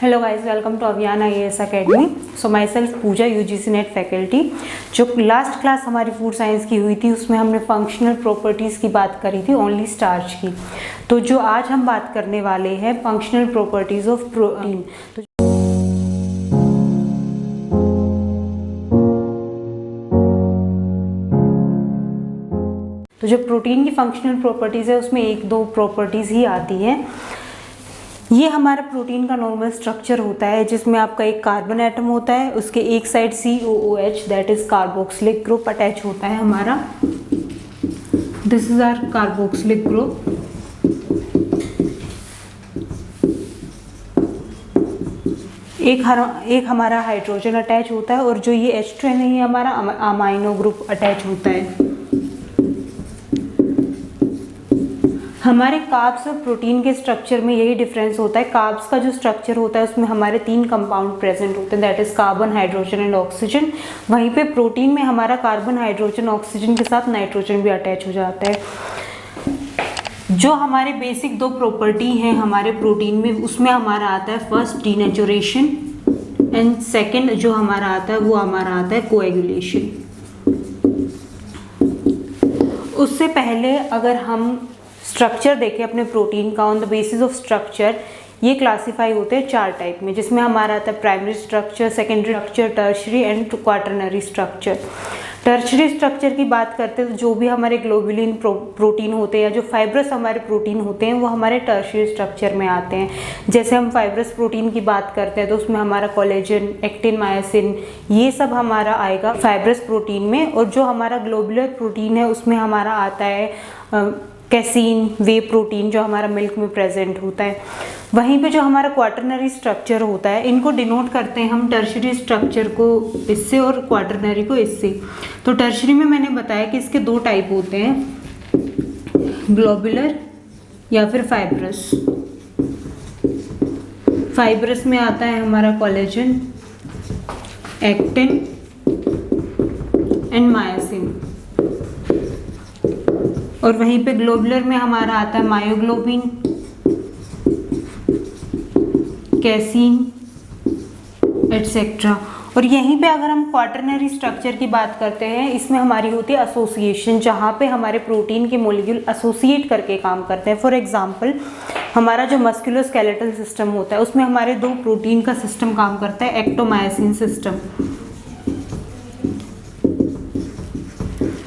Hello guys, welcome to Abhiyan IAS academy. So myself Pooja, UGC net faculty. जो last class हमारी food science की हुई थी उसमें हमने फंक्शनल प्रॉपर्टीज़ की बात करी थी, ओनली स्टार्च की। तो जो आज हम बात करने वाले हैं फंक्शनल प्रॉपर्टीज़ ऑफ प्रोटीन। तो जो प्रोटीन की फंक्शनल प्रॉपर्टीज़ है उसमें एक दो प्रॉपर्टीज़ ही आती है। ये हमारा प्रोटीन का नॉर्मल स्ट्रक्चर होता है जिसमें आपका एक कार्बन एटम होता है, उसके एक side COOH that is carboxylic group attach होता है हमारा। This is our carboxylic group. एक हमारा हाइड्रोजन अटैच होता है और जो ये H2 है ये हमारा अमाइनो ग्रुप अटैच होता है। हमारे कार्ब्स और प्रोटीन के स्ट्रक्चर में यही डिफरेंस होता है। कार्ब्स का जो स्ट्रक्चर होता है उसमें हमारे 3 कंपाउंड प्रेजेंट होते हैं, that is carbon, hydrogen and oxygen. वहीं पे प्रोटीन में हमारा कार्बन, हाइड्रोजन, ऑक्सीजन के साथ नाइट्रोजन भी अटैच हो जाता है। जो हमारे बेसिक 2 प्रॉपर्टी हैं हमारे प्रोटीन में, उसमें हमारा आता है फर्स्ट डीनेचुरेशन एंड सेकेंड जो हमारा आता है वो हमारा आता है कोएगुलेशन। उससे पहले अगर हम स्ट्रक्चर देखें अपने प्रोटीन का, on the basis of structure ये क्लासीफाई होते हैं 4 टाइप में, जिसमें हमारा आता है primary structure, secondary structure, tertiary and quaternary structure. Tertiary structure की बात करते हैं तो जो भी हमारे ग्लोबुलिन प्रोटीन होते हैं या जो फाइब्रस हमारे प्रोटीन होते हैं वो हमारे टर्शरी स्ट्रक्चर में आते हैं। जैसे हम फाइब्रस प्रोटीन की बात करते हैं तो उसमें हमारा कोलेजन, एक्टिन, मायोसिन ये सब हमारा आएगा फाइब्रस प्रोटीन में। और जो हमारा ग्लोबुलर प्रोटीन है उसमें हमारा आता है कैसीन, वे प्रोटीन जो हमारा मिल्क में प्रेजेंट होता है। वहीं पे जो हमारा क्वाटरनरी स्ट्रक्चर होता है इनको डिनोट करते हैं हम टर्शरी स्ट्रक्चर को इससे और क्वाटरनरी को इससे। तो टर्शरी में मैंने बताया कि इसके 2 टाइप होते हैं, ग्लोबुलर या फिर फाइब्रस। फाइब्रस में आता है हमारा कोलेजन, एक्टिन एंड मायोसिन। और वहीं पे ग्लोबुलर में हमारा आता है मायोग्लोबिन, कैसीन एटसेट्रा। और यहीं पे अगर हम क्वाटरनरी स्ट्रक्चर की बात करते हैं इसमें हमारी होती है एसोसिएशन, जहाँ पे हमारे प्रोटीन के मॉलिक्यूल एसोसिएट करके काम करते हैं। फॉर एग्जांपल हमारा जो मस्कुलोस्केलेटल सिस्टम होता है उसमें हमारे 2 प्रोटीन का सिस्टम काम करता है, एक्टोमायोसिन सिस्टम।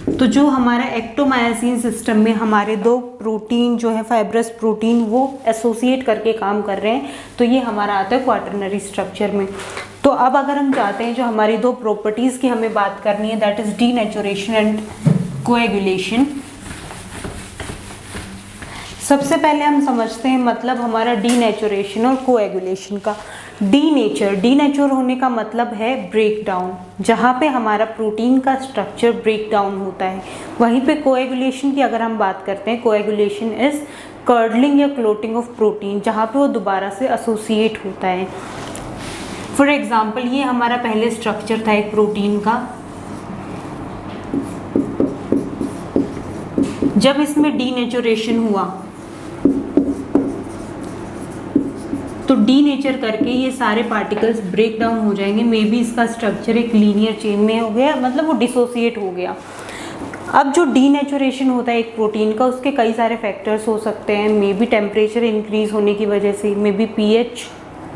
तो जो हमारा एक्टोमायोसिन सिस्टम में हमारे 2 प्रोटीन जो है फाइब्रस प्रोटीन वो एसोसिएट करके काम कर रहे हैं, तो ये हमारा आता है क्वाटरनरी स्ट्रक्चर में। तो अब अगर हम चाहते हैं जो हमारी 2 प्रॉपर्टीज़ की हमें बात करनी है that is denaturation and coagulation. सबसे पहले हम समझते हैं मतलब हमारा डीनेचुरेशन और कोएगुलेशन का। डीनेचर होने का मतलब है ब्रेक डाउन, जहाँ पे हमारा प्रोटीन का स्ट्रक्चर ब्रेक डाउन होता है। वहीं पे कोएगुलेशन की अगर हम बात करते हैं, कोएगुलेशन इज कर्डलिंग या क्लोटिंग ऑफ प्रोटीन, जहाँ पे वो दोबारा से एसोसिएट होता है। फॉर एग्जाम्पल ये हमारा पहले स्ट्रक्चर था एक प्रोटीन का, जब इसमें डीनेचुरेशन हुआ तो डीनेचर करके ये सारे पार्टिकल्स ब्रेक डाउन हो जाएंगे। मे बी इसका स्ट्रक्चर एक लीनियर चेन में हो गया, मतलब वो डिसोसिएट हो गया। अब जो डीनेचुरेशन होता है एक प्रोटीन का उसके कई सारे फैक्टर्स हो सकते हैं। मे बी टेम्परेचर इंक्रीज होने की वजह से, मे बी pH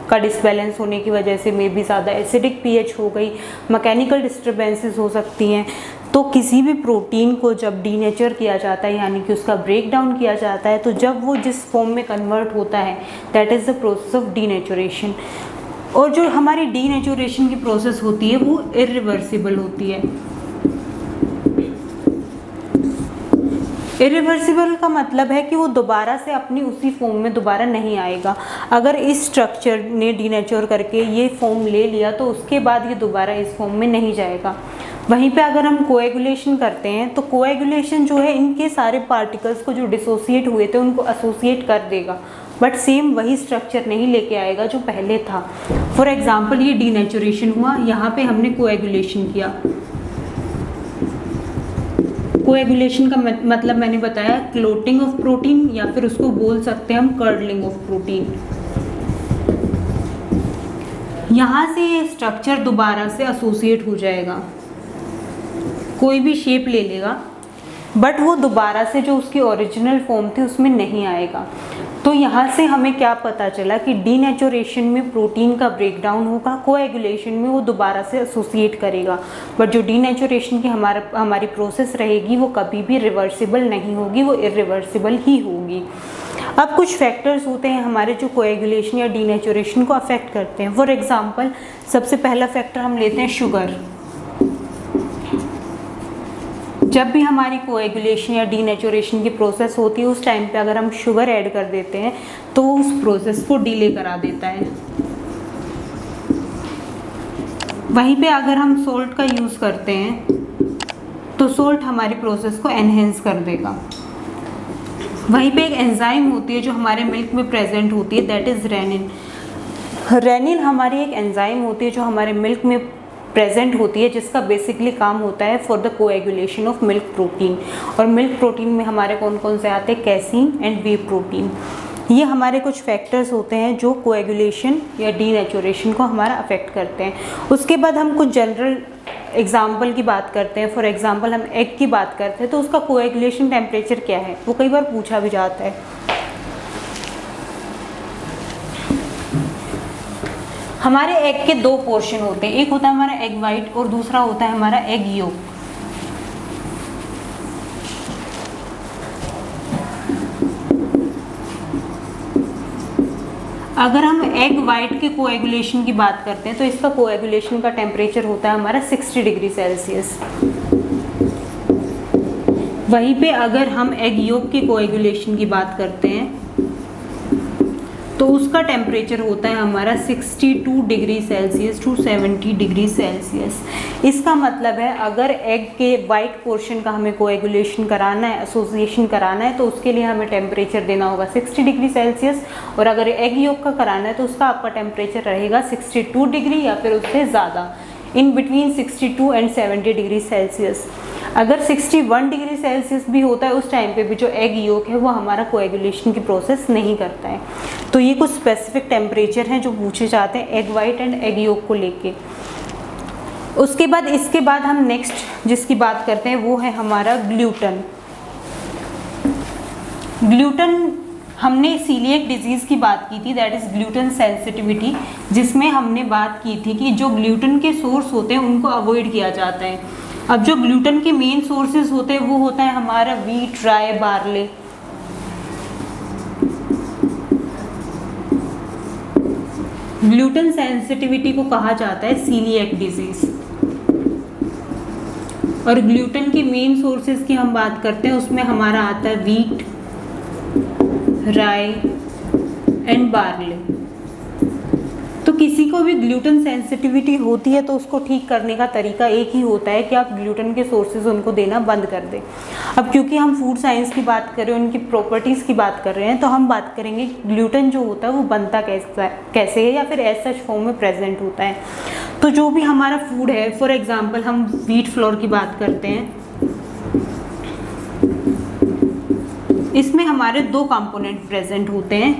का डिसबैलेंस होने की वजह से, मे बी ज़्यादा एसिडिक pH हो गई, मैकेनिकल डिस्टर्बेंसेस हो सकती हैं। तो किसी भी प्रोटीन को जब डीनेचर किया जाता है यानी कि उसका ब्रेक डाउन किया जाता है, तो जब वो जिस फॉर्म में कन्वर्ट होता है that is the process of denaturation. और जो हमारी डीनेचुरेशन की प्रोसेस होती है वो इरिवर्सिबल होती है। इरिवर्सिबल का मतलब है कि वो दोबारा से अपनी उसी फॉर्म में दोबारा नहीं आएगा। अगर इस स्ट्रक्चर ने डीनेचर करके ये फॉर्म ले लिया तो उसके बाद ये दोबारा इस फॉर्म में नहीं जाएगा। वहीं पे अगर हम कोएगुलेशन करते हैं तो कोएगुलेशन जो है इनके सारे पार्टिकल्स को जो डिसोसिएट हुए थे उनको एसोसिएट कर देगा, बट सेम वही स्ट्रक्चर नहीं लेके आएगा जो पहले था। फॉर एग्जाम्पल ये डीनेचुरेशन हुआ, यहाँ पे हमने कोएगुलेशन किया। कोएगुलेशन का मतलब मैंने बताया क्लोटिंग ऑफ प्रोटीन, या फिर उसको बोल सकते हैं हम कर्डलिंग ऑफ प्रोटीन। यहाँ से ये स्ट्रक्चर दोबारा से एसोसिएट हो जाएगा, कोई भी शेप ले लेगा, बट वो दोबारा से जो उसकी ओरिजिनल फॉर्म थी उसमें नहीं आएगा। तो यहाँ से हमें क्या पता चला कि डीनेचुरेशन में प्रोटीन का ब्रेकडाउन होगा, कोएगुलेशन में वो दोबारा से एसोसिएट करेगा, बट जो डीनेचुरेशन की हमारी प्रोसेस रहेगी वो कभी भी रिवर्सिबल नहीं होगी, वो इरिवर्सिबल ही होगी। अब कुछ फैक्टर्स होते हैं हमारे जो कोएगुलेशन या डीनेचुरेशन को अफेक्ट करते हैं। फॉर एग्जांपल सबसे पहला फैक्टर हम लेते हैं शुगर। जब भी हमारी कोएगुलेशन या डीनेचुरेशन की प्रोसेस होती है उस टाइम पे अगर हम शुगर ऐड कर देते हैं तो उस प्रोसेस को डिले करा देता है। वहीं पे अगर हम सोल्ट का यूज़ करते हैं तो सोल्ट हमारी प्रोसेस को एनहेंस कर देगा। वहीं पे एक एंजाइम होती है जो हमारे मिल्क में प्रेजेंट होती है, दैट इज़ रेनिन। रेनिन हमारी एक एंजाइम होती है जो हमारे मिल्क में प्रेजेंट होती है, जिसका बेसिकली काम होता है for the coagulation of milk protein. और मिल्क प्रोटीन में हमारे कौन कौन से आते हैं, कैसीन एंड वे प्रोटीन। ये हमारे कुछ फैक्टर्स होते हैं जो कोएगुलेशन या डीनेचुरेशन को हमारा अफेक्ट करते हैं। उसके बाद हम कुछ जनरल एग्जाम्पल की बात करते हैं। फॉर एग्जाम्पल हम एग की बात करते हैं तो उसका कोएगुलेशन टेम्परेचर क्या है, वो कई बार पूछा भी जाता है। हमारे एग के दो पोर्शन होते हैं, एक होता है हमारा एग वाइट और दूसरा होता है हमारा एग योक। अगर हम एग वाइट के कोएगुलेशन की बात करते हैं तो इसका कोएगुलेशन का टेम्परेचर होता है हमारा 60 डिग्री सेल्सियस। वहीं पे अगर हम एग योक के कोएगुलेशन की बात करते हैं तो उसका टेम्परेचर होता है हमारा 62 degree Celsius to 70 degree Celsius. इसका मतलब है अगर एग के वाइट पोर्शन का हमें कोएगुलेशन कराना है, एसोसिएशन कराना है, तो उसके लिए हमें टेम्परेचर देना होगा 60 डिग्री सेल्सियस। और अगर एग योक का कराना है तो उसका आपका टेम्परेचर रहेगा 62 डिग्री या फिर उससे ज़्यादा, in between 62 and 70 degree Celsius. अगर 61 डिग्री सेल्सियस भी होता है उस टाइम पे भी जो एग योक है वो हमारा कोएगुलेशन की प्रोसेस नहीं करता है। तो ये कुछ स्पेसिफिक टेम्परेचर हैं जो पूछे जाते हैं egg white and egg yolk को लेके। उसके बाद इसके बाद हम नेक्स्ट जिसकी बात करते हैं वो है हमारा ग्लूटन। ग्लूटन हमने सीलिएक डिजीज़ की बात की थी, दैट इज़ ग्लूटन सेंसिटिविटी, जिसमें हमने बात की थी कि जो ग्लूटन के सोर्स होते हैं उनको अवॉइड किया जाता है। अब जो ग्लूटन के मेन सोर्सेज होते हैं वो होता है हमारा वीट, राई, बार्ले। ग्लूटन सेंसिटिविटी को कहा जाता है सीलिएक डिजीज। और ग्लूटन के मेन सोर्सेज की हम बात करते हैं उसमें हमारा आता है वीट, राई एंड बार्ले। तो किसी को भी ग्लूटन सेंसिटिविटी होती है तो उसको ठीक करने का तरीका एक ही होता है कि आप ग्लूटन के सोर्सेज उनको देना बंद कर दें। अब क्योंकि हम फूड साइंस की बात कर रहे हैं, उनकी प्रॉपर्टीज़ की बात कर रहे हैं, तो हम बात करेंगे ग्लूटन जो होता है वो बनता कैसे है या फिर एज सच फॉर्म में प्रेजेंट होता है। तो जो भी हमारा फूड है, फॉर एग्जाम्पल हम व्हीट फ्लोर की बात करते हैं, इसमें हमारे दो कंपोनेंट प्रेजेंट होते हैं।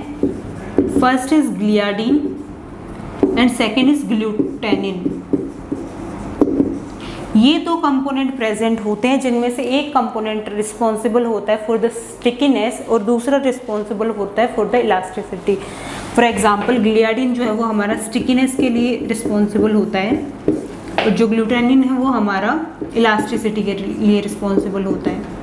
First is gliadin and second is glutenin. ये दो कंपोनेंट प्रेजेंट होते हैं जिनमें से एक कंपोनेंट रिस्पॉन्सिबल होता है फॉर द स्टिकीनेस और दूसरा रिस्पॉन्सिबल होता है for the elasticity. For example gliadin जो है वो हमारा स्टिकीनेस के लिए रिस्पॉन्सिबल होता है और जो ग्लूटेनिन है वो हमारा इलास्टिसिटी के लिए रिस्पॉन्सिबल होता है।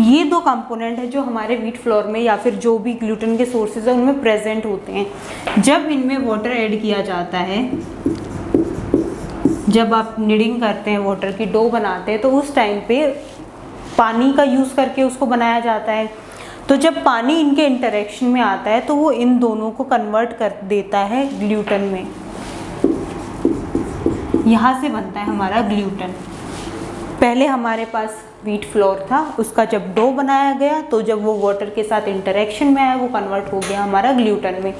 ये दो कंपोनेंट है जो हमारे व्हीट फ्लोर में या फिर जो भी ग्लूटेन के सोर्सेज है उनमें प्रेजेंट होते हैं। जब इनमें वाटर ऐड किया जाता है, जब आप निडिंग करते हैं, वाटर की डो बनाते हैं, तो उस टाइम पे पानी का यूज़ करके उसको बनाया जाता है। तो जब पानी इनके इंटरेक्शन में आता है तो वो इन दोनों को कन्वर्ट कर देता है ग्लूटेन में। यहाँ से बनता है हमारा ग्लूटेन। पहले हमारे पास व्हीट फ्लोर था, उसका जब डो बनाया गया तो जब वो वाटर के साथ इंटरेक्शन में आया वो कन्वर्ट हो गया हमारा ग्लूटेन में।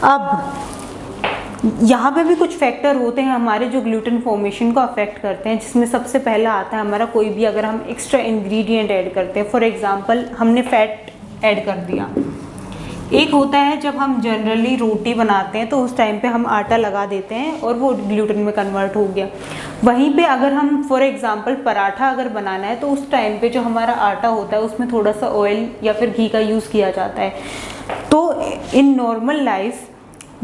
अब यहाँ पे भी कुछ फैक्टर होते हैं हमारे जो ग्लूटेन फॉर्मेशन को अफेक्ट करते हैं, जिसमें सबसे पहला आता है हमारा कोई भी अगर हम एक्स्ट्रा इंग्रेडिएंट ऐड करते हैं। फॉर एग्जांपल हमने फैट ऐड कर दिया एक होता है जब हम जनरली रोटी बनाते हैं तो उस टाइम पे हम आटा लगा देते हैं और वो ग्लूटेन में कन्वर्ट हो गया। वहीं पे अगर हम फॉर एग्जांपल पराठा अगर बनाना है तो उस टाइम पे जो हमारा आटा होता है उसमें थोड़ा सा ऑयल या फिर घी का यूज़ किया जाता है। तो इन नॉर्मल लाइफ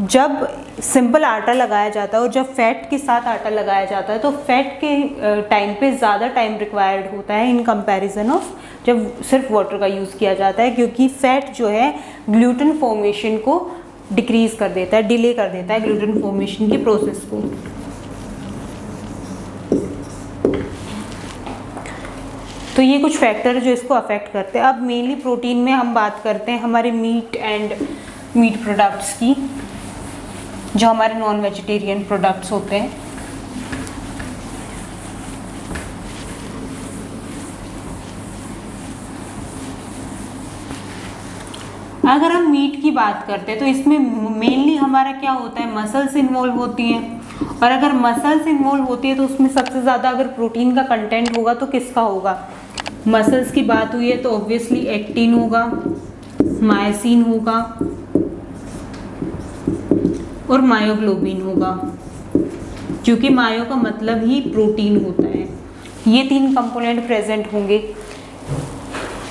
जब सिंपल आटा लगाया जाता है और जब फैट के साथ आटा लगाया जाता है तो फैट के टाइम पे ज़्यादा टाइम रिक्वायर्ड होता है इन कंपैरिजन ऑफ जब सिर्फ वाटर का यूज़ किया जाता है, क्योंकि फैट जो है ग्लूटेन फॉर्मेशन को डिक्रीज़ कर देता है, डिले कर देता है ग्लूटेन फॉर्मेशन की प्रोसेस को। तो ये कुछ फैक्टर है जो इसको अफेक्ट करते हैं। अब मेनली प्रोटीन में हम बात करते हैं हमारे मीट एंड मीट प्रोडक्ट्स की, जो हमारे नॉन वेजिटेरियन प्रोडक्ट्स होते हैं। अगर हम मीट की बात करते हैं तो इसमें मेनली हमारा क्या होता है, मसल्स इन्वॉल्व होती हैं, और अगर मसल्स इन्वॉल्व होती है तो उसमें सबसे ज़्यादा अगर प्रोटीन का कंटेंट होगा तो किसका होगा। मसल्स की बात हुई है तो ऑब्वियसली एक्टिन होगा, मायोसिन होगा और मायोग्लोबिन होगा, क्योंकि मायो का मतलब ही प्रोटीन होता है। ये 3 कंपोनेंट प्रेजेंट होंगे।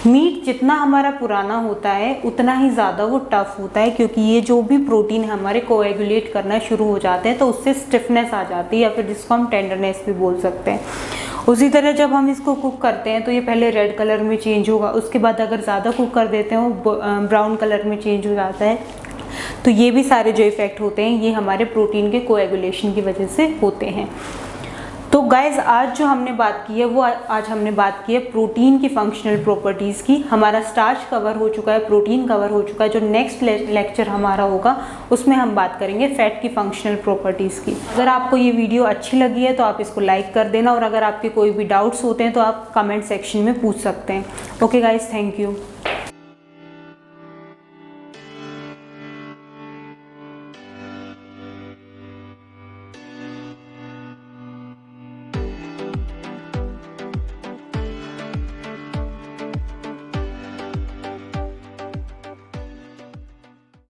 मीट जितना हमारा पुराना होता है उतना ही ज़्यादा वो टफ होता है, क्योंकि ये जो भी प्रोटीन हमारे कोएगुलेट करना शुरू हो जाते हैं तो उससे स्टिफनेस आ जाती है, या फिर जिसको हम टेंडरनेस भी बोल सकते हैं। उसी तरह जब हम इसको कुक करते हैं तो ये पहले रेड कलर में चेंज होगा, उसके बाद अगर ज़्यादा कुक कर देते हैं वो ब्राउन कलर में चेंज हो जाता है। तो ये भी सारे जो इफ़ेक्ट होते हैं ये हमारे प्रोटीन के कोएगुलेशन की वजह से होते हैं। तो गाइज़ आज जो हमने बात की है वो आज हमने बात की है प्रोटीन की फंक्शनल प्रॉपर्टीज़ की। हमारा स्टार्च कवर हो चुका है, प्रोटीन कवर हो चुका है। जो नेक्स्ट लेक्चर हमारा होगा उसमें हम बात करेंगे फैट की फंक्शनल प्रॉपर्टीज़ की। अगर आपको ये वीडियो अच्छी लगी है तो आप इसको लाइक कर देना, और अगर आपके कोई भी डाउट्स होते हैं तो आप कमेंट सेक्शन में पूछ सकते हैं। Okay guys, thank you.